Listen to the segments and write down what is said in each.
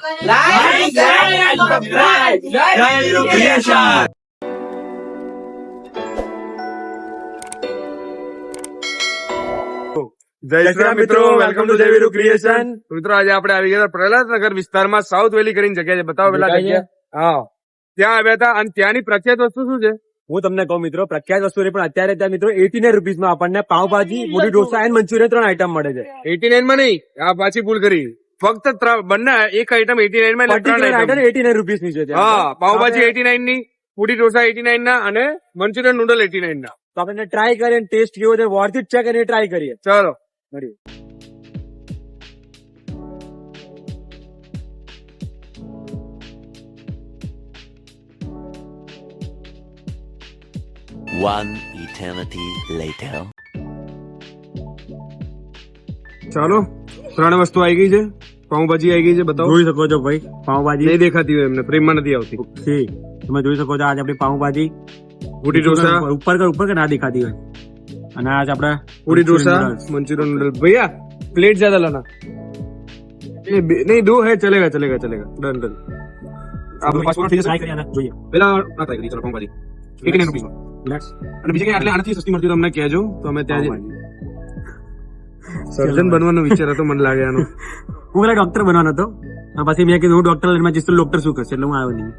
Like, share and subscribe. Jai Viru Creation. જય શ્રી રામ મિત્રો, welcome to જય વીરુ ક્રિએશન. મિત્રો આજે આપણે આવી ગયા પ્રહલાદનગર વિસ્તારમાં સાઉથ વેલી કરીને જગ્યા છે. બતાવો પેલા જગ્યા. હા, ત્યાં આવ્યા હતા અને ત્યાંની પ્રખ્યાત વસ્તુ શું છે હું તમને કહું મિત્રો, પ્રખ્યાત વસ્તુ પણ અત્યારે ત્યાં મિત્રો 89 રૂપીસમાં આપણને પાવભાજી, મોટી ઢોસા અને મંચુરિયન 3 આઈટમ મળે છે. 89 માં નહીં, આ પાછી ભૂલ કરી. ફક્ત બંને એક આઈટમ 89 માં, એટલે 3 આઈટમ 89 રૂપીસની છે. હા, પાવભાજી 89 ની, પૂરી ઢોસા 89 ના અને મંચુરિયન નૂડલ 89 ના. તો આપણે ટ્રાય કરીએ, ટેસ્ટ કેવો છે, વર્થ ઇટ છે કે નહીં, ટ્રાય કરીએ. ચલો મળીએ. One eternity later. ચાલો, 3 વસ્તુ આવી ગઈ છે. પાવભાજી આવી ગઈ છે. બતાવો. જોઈ શકો છો ભાઈ, પાવભાજી નહીં દેખાતી હોય એમને, પ્રેમમાં નથી આવતી. ઓકે, તમે જોઈ શકો છો આજે આપણી પાવભાજી, પૂરી ઢોસા ઉપર કે ના દેખાતી હોય, અને આજ આપણે पूरी डोसा मंचूरियन नूडल. भैया प्लेट ज्यादा लाना. नहीं 2 है, चलेगा चलेगा चलेगा. Done done. आप पासपोर्ट ટ્રાય કરીએ અને જોઈએ. પેલા આ ટ્રાય કરી. ચલો પાવભાજી 89 રૂપિયા. લેટ્સ. અને બીજી કઈ આટલે આનાથી સસ્તી મળતી તો અમને કહેજો, તો અમે ત્યાં સર્જન બનવાનો વિચાર હતો મને લાગે આનો. હું પેલા ડોક્ટર બનવાનો હતો, પછી મેં કીધું હું ડોક્ટર લઈને જઈશ તો ડોક્ટર શું કરશે, એટલે હું આવ્યો નહીં.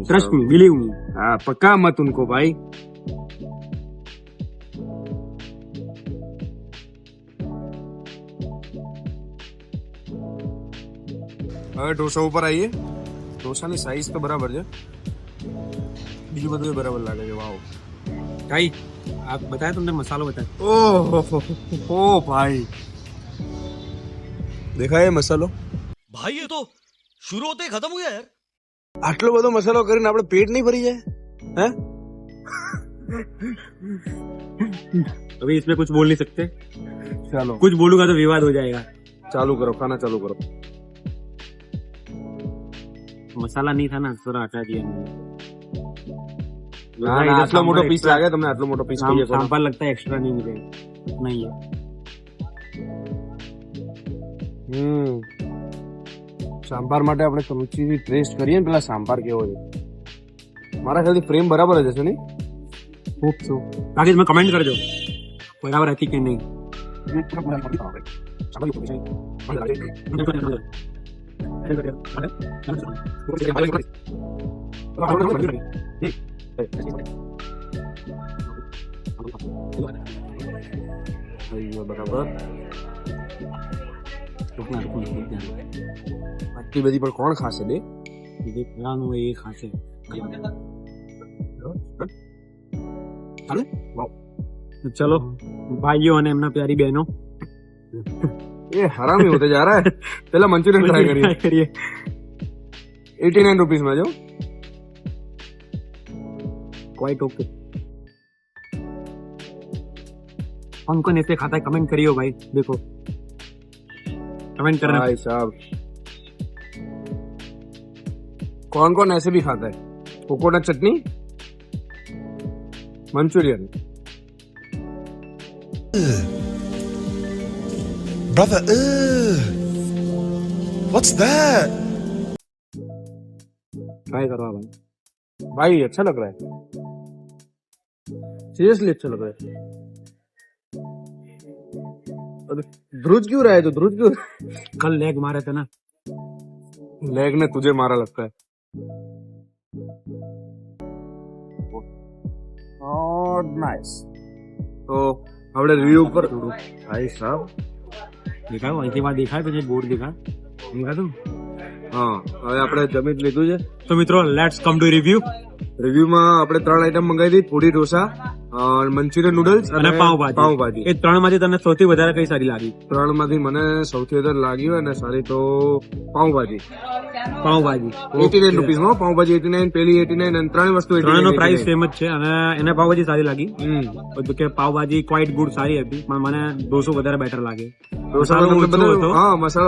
Trust me, believe me. हाँ पक्का मत उनको भाई. હવે ઢોસા ઉપર આવીએ. ઢોસાની સાઈઝ તો બરાબર છે, બીજું બધું બરાબર લાગે છે. વાવ ભાઈ આ બતાય, તમને મસાલો બતાય. ઓહો ભાઈ, દેખાય મસાલો? भाई ये तो शुरू होते ही खत्म हो गया यार. આટલો બધો મસાલો કરીને આપણે પેટ નહીં ભરી જાય? હે? अभी इसमें कुछ बोल नहीं सकते, ચાલો कुछ बोलूंगा तो विवाद हो जाएगा. ચાલુ કરો, ખાના ચાલુ કરો. मसाला नहीं था ना, थोड़ा हटा दिया. ના, ના, આટલો મોટો પીસ લાગે તમને? આટલો મોટો પીસ કહીએ કોણ? सांभर लगता है एक्स्ट्रा नहीं मिले, नहीं है. સાંભાર માટે આપણે ચમચીથી ટેસ્ટ કરીએ ને પેલા સાંભાર કેવો છે. મારા ખ્યાલથી ફ્રેમ બરાબર જ હશે નહીં? खूब सो बाकी इसमें कमेंट कर दो बराबर है कि नहीं. બરાબર. આટલી બધી પણ કોણ ખાશે બે? ये खासे चलो भाइयों અને એમના પ્યારી બહેનો, ये हरामी होते जा रहा है. पहला मंचूरियन ट्राई करिए. 89 रुपीस में जो क्वाइट ओके. कौन कौन ऐसे खाता है कमेंट करियो भाई. देखो कमेंट करना भाई साहब, कौन कौन ऐसे भी खाता है? Coconut chutney, Manchurian. Brother, what's that? Try करो भाई. भाई अच्छा लग रहा है, सीरियसली अच्छा लग रहा है. अरे ध्रुज क्यों रहा है? तो ध्रुज क्यों? कल लेग मारे थे ना. लेग ने तुझे मारा लगता है. नाइस. तो આપણે રિવ્યુ ઉપર ભાઈ સાહેબ दिखाओ અહીંથી बात दिखाए तुझे बोर्ड दिखा તું. હા, હવે આપણે જમી જ લીધું છે. તો મિત્રો લેટ્સ કમ ટુ રિવ્યુ. રિવ્યુમાં આપણે 3 આઈટમ મંગાવી હતી. પૂરી ઢોસા, મંચુરિયન નૂડલ્સ અને પાવભાજી. એ 3 માંથી તને સૌથી વધારે કઈ સારી લાગી? 3 માંથી મને સૌથી વધારે લાગ્યું અને સારી તો પાવભાજી. 89 રૂપીસમાં પાવભાજી 89, પેલી 89 અને 3 વસ્તુ 89. ત્રણનો પ્રાઇસ સેમ જ છે અને એને પાવભાજી સારી લાગી. બધું કે પાવભાજી ક્વાઇટ ગુડ સારી હતી, પણ મને ઢોસો વધારે બેટર લાગે. મસાલો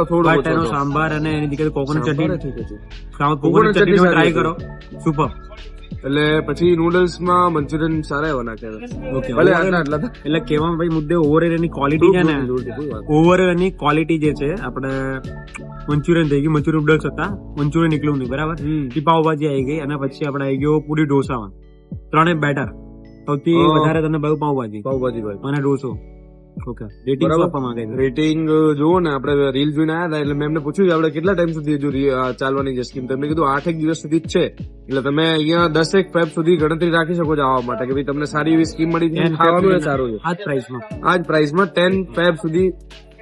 થોડો બટ એનો સાંભાર અને એની જગ્યાએ કોકોનટ ચટણી ટ્રાય કરો, સુપર. એટલે પછી નૂડલ્સ માં મંચુરિયન સારા એવા નાખે ઓકે ભલે આટલા આટલા તો. એટલે કેવામાં ભાઈ મુદ્દે ઓવરઓલ એની ક્વોલિટી છે ને, ઓવરઓલ એની ક્વોલિટી જે છે, આપણે મંચુરિયન થઈ ગયું, મંચુરિયન નૂડલ્સ હતા, મંચુરિયન નીકળ્યું નહીં બરાબર, પછી પાવભાજી આવી ગઈ, અને પછી આપણે આવી ગયો પૂરી ઢોસામાં. ત્રણે બેટર. સૌથી વધારે તમને ભાવ પાવભાજી પાવભાજી ભાઈ અને ઢોસો. ઓકે, રેટિંગ બરાબર. આપવા માંગે છે. રેટિંગ જુઓ ને, આપણે રીલ જોઈને આવ્યા હતા એટલે મેં એમને પૂછ્યું કે આપણે કેટલા ટાઈમ સુધી હજુ ચાલવાની છે સ્કીમ. તમને કીધું 8 દિવસ સુધી જ છે, એટલે તમે અહીંયા 10 ફેબ સુધી ગણતરી રાખી શકો છો આવવા માટે કે ભાઈ તમને સારી એવી સ્કીમ મળી છે, ખાવાનું એ સારું છે. આ જ પ્રાઇસમાં. આ જ પ્રાઇસમાં 10 ફેબ સુધી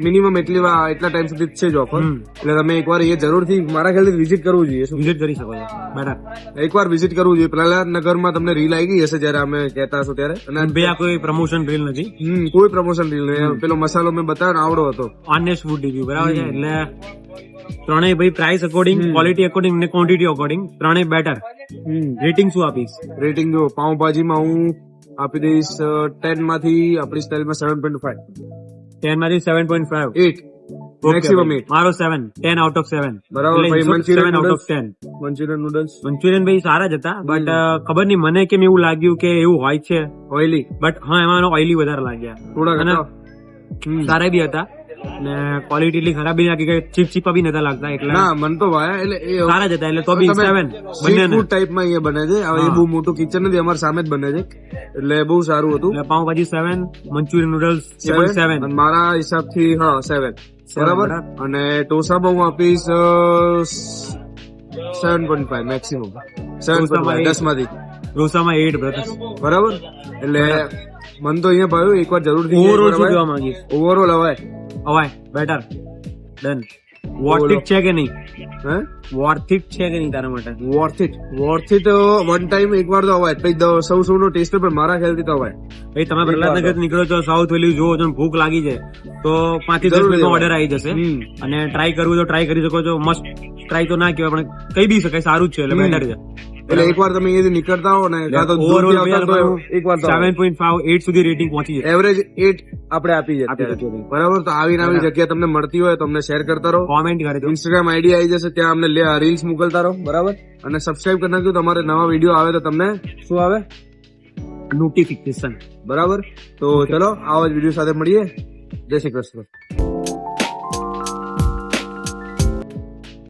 મિનિમમ એટલા ટાઈમ સુધી જ છે જ ઓફર. એટલે તમે એકવાર એ જરૂરથી મારા ખ્યાલથી વિઝિટ કરવું જોઈએ. શું વિઝિટ કરી શકો છો. બેટર. એકવાર વિઝિટ કરવું જોઈએ. પ્રહલાદનગરમાં તમને રીલ આવી ગઈ હશે જયારે અમે કહેતા હશો ત્યારે. અને બે આ કોઈ પ્રમોશન રીલ નથી, કોઈ પ્રમોશન રીલ નહીં. પેલો મસાલો મેં બતાવ્યો આવડો હતો. ઓનેસ્ટ ફૂડ રિવ્યુ બરાબર છે. એટલે ત્રણેય ભાઈ પ્રાઇસ અકોર્ડિંગ, ક્વોલિટી અકોર્ડિંગ ને ક્વોન્ટિટી અકોર્ડિંગ ત્રણેય બેટર. રેટિંગ શું આપીશ? રેટિંગ જો પાઉંભાજીમાં હું આપી દઈશ 10 માંથી આપણી સ્ટાઇલમાં 7.5. 10 માંથી 7.5. 8 મેક્સિમમ 8. મારો 7, 10 આઉટ ઓફ 7. બરાબર ભાઈ. Manchurian out noodles, of 10. Manchurian noodles Manchurian ભાઈ સારા જ હતા, બટ ખબર નહીં મને કેમ એવું લાગ્યું કે એવું હોય છે, ઓઇલી બટ હા એમાં ઓઇલી વધારે લાગ્યા. થોડા અને ઘણા. સારા બી હતા, ને ક્વોલિટી એટલી ખરાબ બી નાખી કે ચીપચીપા બી નતા લાગતા, એટલે ના મન તો ભાયા. એટલે એ સારા જ હતા. એટલે તો બી 7 બંને. ફૂડ ટાઈપમાં અહીંયા બને છે. હવે એ બહુ મોટું કિચન નથી, અમારા સામે જ બને છે, એટલે બહુ સારું હતું. એટલે પાવભાજી 7, મંચુરિયન નૂડલ્સ 7. અને મારા હિસાબથી હા 7 બરાબર. અને ઢોસામાં હું આપીશ 7.5 મેક્સિમમ. 7.5 10 માંથી ઢોસામાં 8 બ્રધર્સ. બરાબર. એટલે મન તો અહીંયા ભાવ્યું. એકવાર જરૂરથી ઓવરઓલ શું કહેવા માંગીશ? ઓવરઓલ હવાય અવાય બેટર ડન. વર્થ ઇટ છે કે નહીં? હે વર્થ ઇટ છે કે નહીં તારા માટે? વર્થ ઇટ વન ટાઈમ એકવાર તો અવાય. પછી સૌનો ટેસ્ટ પણ મારા ખ્યાલથી તો અવાય. ભાઈ તમે પ્રહલાદનગર નીકળો છો, સાઉથ વેલી જોવો છો, ભૂખ લાગી છે તો 5 થી 10 મિનિટમાં ઓર્ડર આવી જશે. અને ટ્રાય કરવું તો ટ્રાય કરી શકો છો. મસ્ત ટ્રાય તો ના કહેવાય પણ કહી બી શકાય, સારું જ છે, એટલે બેટર છે. એટલે એકવાર તમે અહીંયાથી નીકળતા હો ને, કાં તો ઓવરઓલ એકવાર 7.5 8 સુધી રેટિંગ પહોંચી જાય. એવરેજ 8 આપણે આપી છે અત્યારે. બરાબર. તો આવી નવી જગ્યા તમને મળતી હોય તો અમને શેર કરતા રહો. કોમેન્ટ કરી દો. ઇન્સ્ટાગ્રામ આઈડી આવી જશે, ત્યાં અમને રીલ્સ મોકલતા રહો. બરાબર. અને સબસ્ક્રાઇબ કરી નાખ્યું. તમારે નવા વિડીયો આવે તો તમને શું આવે? નોટિફિકેશન. બરાબર. તો ચલો આવા જ વિડીયો સાથે મળીએ. જય શ્રી કૃષ્ણ.